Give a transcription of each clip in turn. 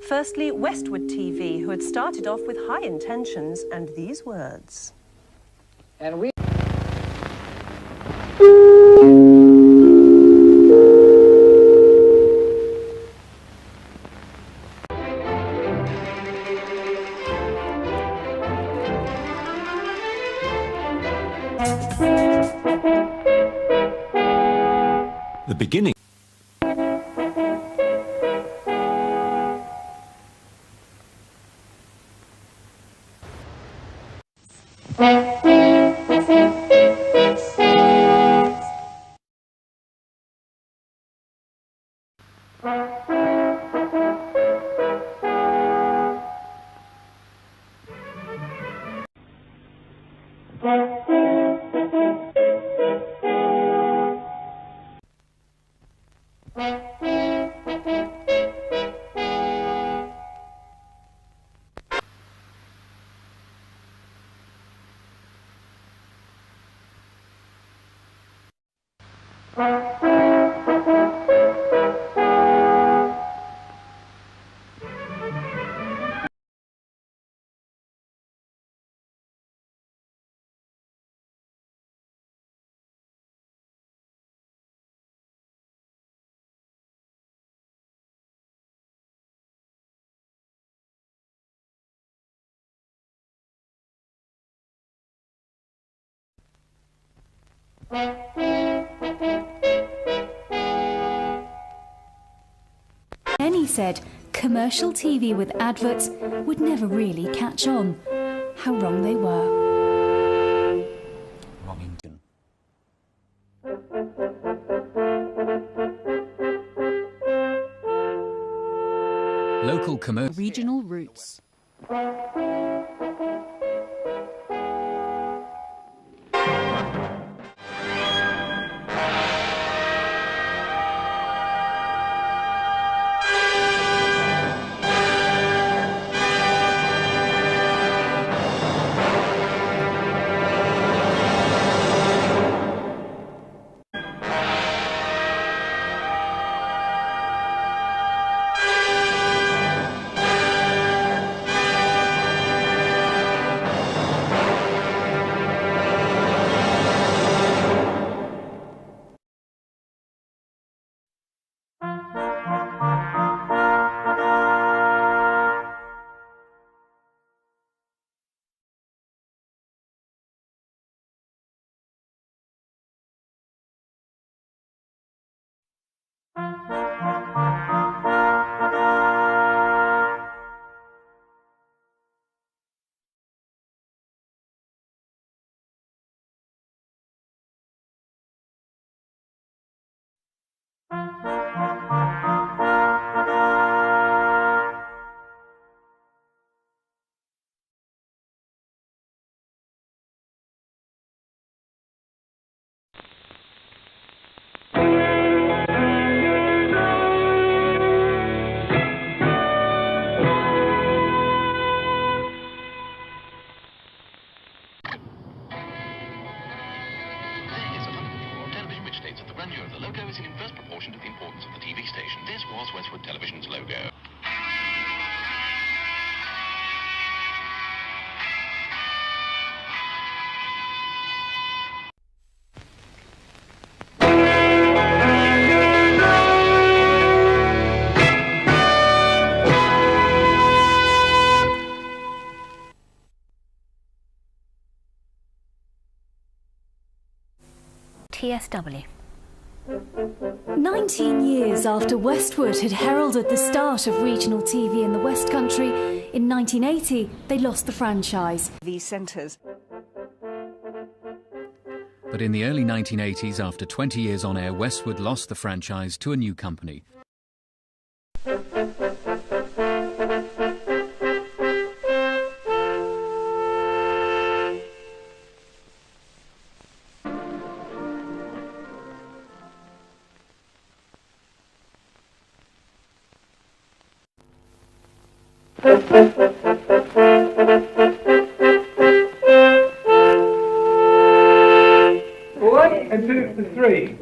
Firstly, Westwood TV, who had started off with high intentions and these words. And we... The beginning. Penny said commercial TV with adverts would never really catch on. How wrong they were. Wrongington. Local commercial. Regional roots. The logo is in inverse proportion to the importance of the TV station. This was Westwood Television's logo. TSW. 19 years after Westwood had heralded the start of regional TV in the West Country, in 1980 they lost the franchise. These centres. But in the early 1980s, after 20 years on air, Westwood lost the franchise to a new company. And 2 for 3.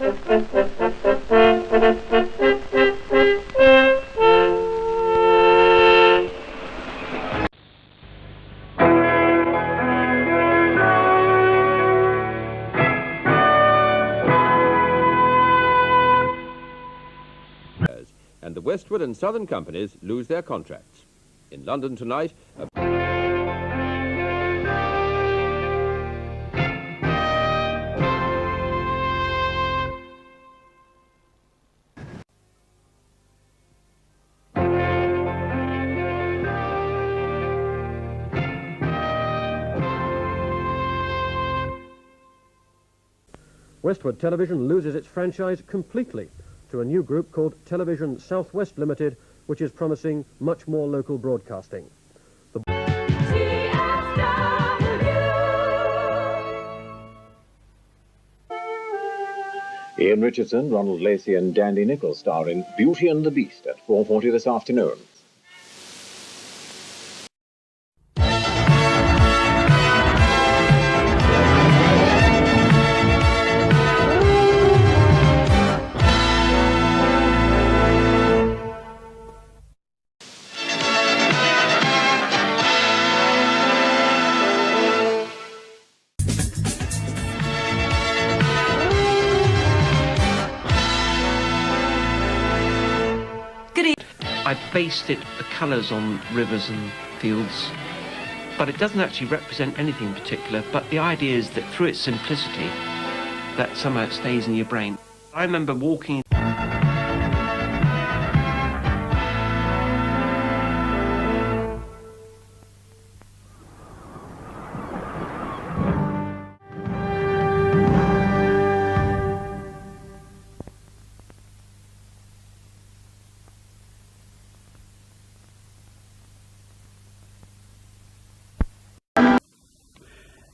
And the Westward and Southern companies lose their contracts. In London tonight, Westward Television loses its franchise completely to a new group called Television Southwest Limited, which is promising much more local broadcasting. Ian Richardson, Ronald Lacey and Dandy Nichols star in Beauty and the Beast at 4:40 this afternoon. I based the colours on rivers and fields, but it doesn't actually represent anything particular, but the idea is that through its simplicity, that somehow it stays in your brain. I remember walking...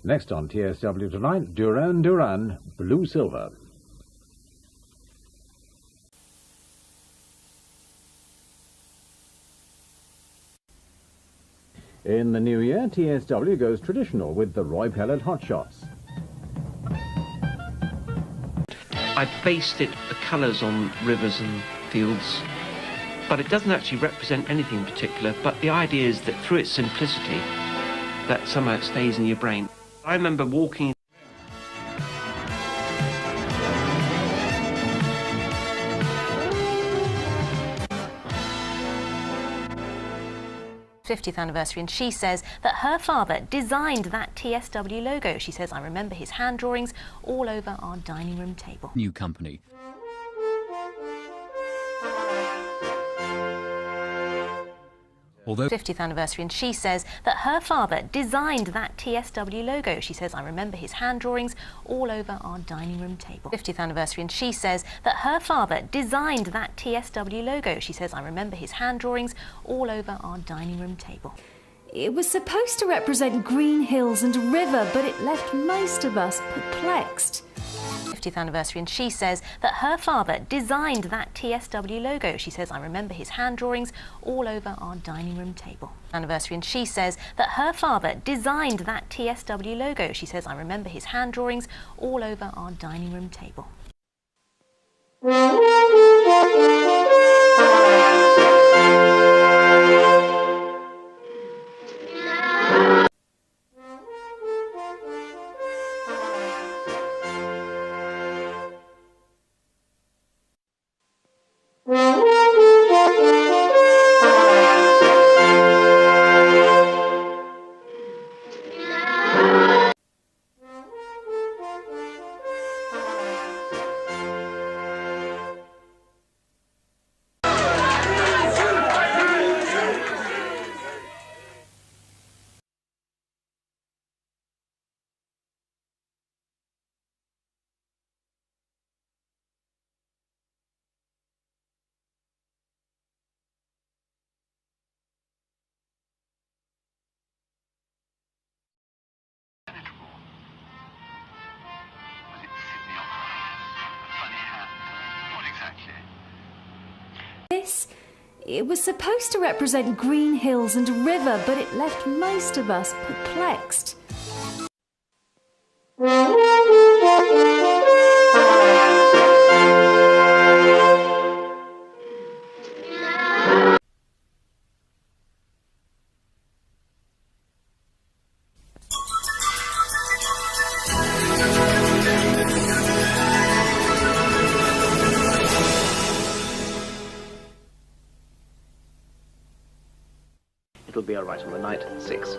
Next on TSW tonight, Duran Duran, Blue Silver. In the new year, TSW goes traditional with the Roy Pellet Hot Shots. I based the colours on rivers and fields, but it doesn't actually represent anything particular, but the idea is that through its simplicity, that somehow it stays in your brain. I remember walking... '50th anniversary, and she says that her father designed that TSW logo. She says, I remember his hand drawings all over our dining room table. New company. Although 50th anniversary, and she says that her father designed that TSW logo. She says, I remember his hand drawings all over our dining room table. 50th anniversary, and she says that her father designed that TSW logo. She says, I remember his hand drawings all over our dining room table. It was supposed to represent green hills and a river, but it left most of us perplexed. 50th anniversary, and she says that her father designed that TSW logo. She says, I remember his hand drawings all over our dining room table. Anniversary, and she says that her father designed that TSW logo. She says, I remember his hand drawings all over our dining room table. It was supposed to represent green hills and a river, but it left most of us perplexed. It'll be all right on the night, 6.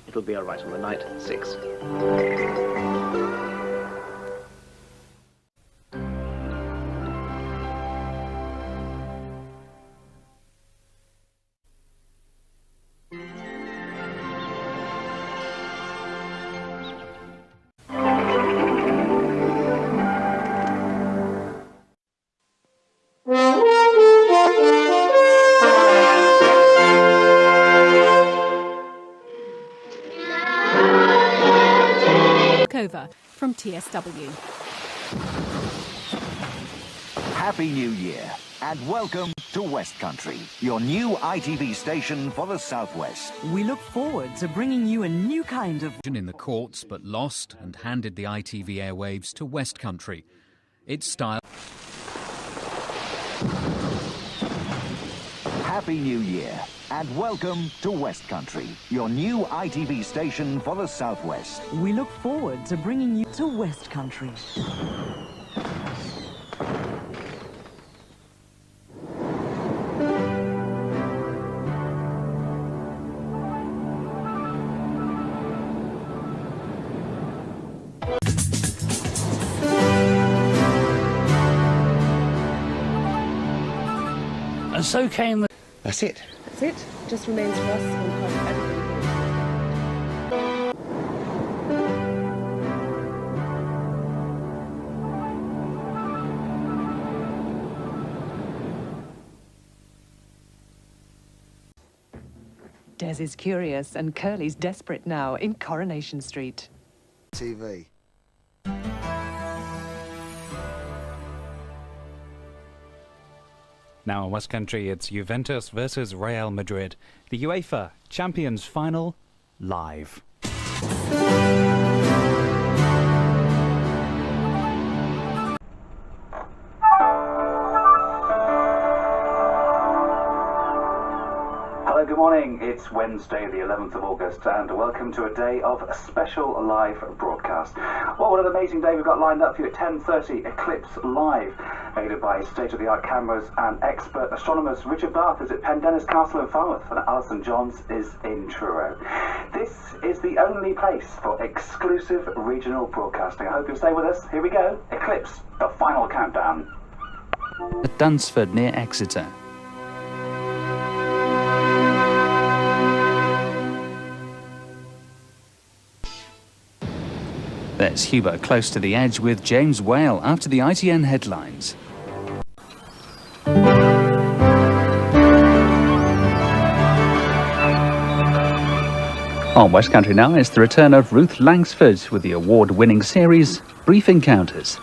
It'll be all right on the night, 6. Over from TSW. Happy New Year and welcome to West Country, your new ITV station for the Southwest. We look forward to bringing you a new kind of... In the courts, but lost and handed the ITV airwaves to West Country. Its style... Happy New Year and welcome to West Country, your new ITV station for the Southwest. We look forward to bringing you to West Country. And so came the... That's it. That's it. Just remains for us on part of everything. Des is curious and Curly's desperate now in Coronation Street. TV. Now in West Country, it's Juventus versus Real Madrid. The UEFA Champions Final, live. Hello, good morning. It's Wednesday, the 11th of August, and welcome to a day of a special live broadcast. Well, what an amazing day we've got lined up for you at 10:30, Eclipse Live, aided by state-of-the-art cameras and expert astronomers. Richard Bath is at Pendennis Castle in Falmouth, and Alison Johns is in Truro. This is the only place for exclusive regional broadcasting. I hope you'll stay with us. Here we go. Eclipse, the final countdown. At Dunsford near Exeter. There's Hubert close to the edge with James Whale after the ITN headlines. On West Country now, it's the return of Ruth Langsford with the award-winning series Brief Encounters.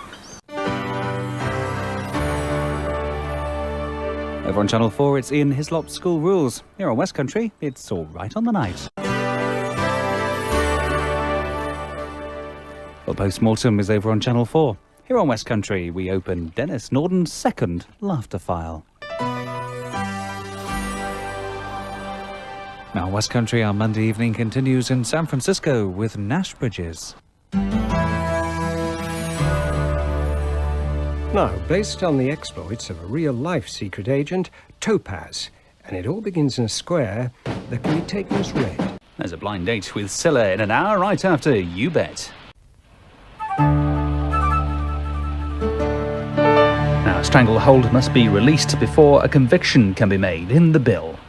Over on Channel 4, it's Ian Hislop's School Rules. Here on West Country, it's all right on the night. Well, Post-Mortem is over on Channel 4. Here on West Country, we open Dennis Norden's second laughter file. Now, West Country, our Monday evening continues in San Francisco with Nash Bridges. Now, based on the exploits of a real-life secret agent, Topaz, and it all begins in a square that can be taken as read. There's a blind date with Scylla in an hour right after You Bet. Now, stranglehold must be released before a conviction can be made in the bill.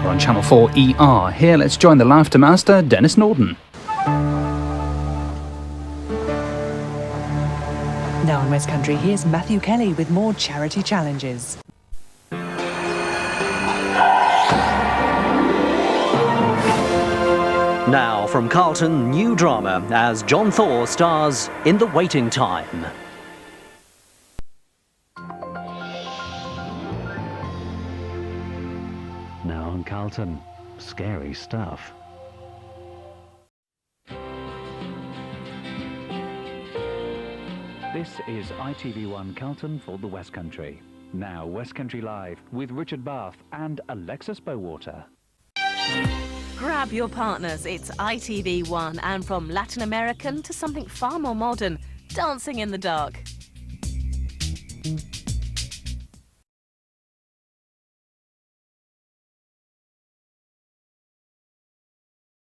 On Channel 4 ER, here let's join the laughter master, Dennis Norden. Now in West Country, here's Matthew Kelly with more charity challenges. Now from Carlton, new drama as John Thor stars in The Waiting Time. Now on Carlton, scary stuff. This is ITV1 Carlton for the West Country. Now West Country Live with Richard Bath and Alexis Bowater. Grab your partners, it's ITV1, and from Latin American to something far more modern, Dancing in the Dark.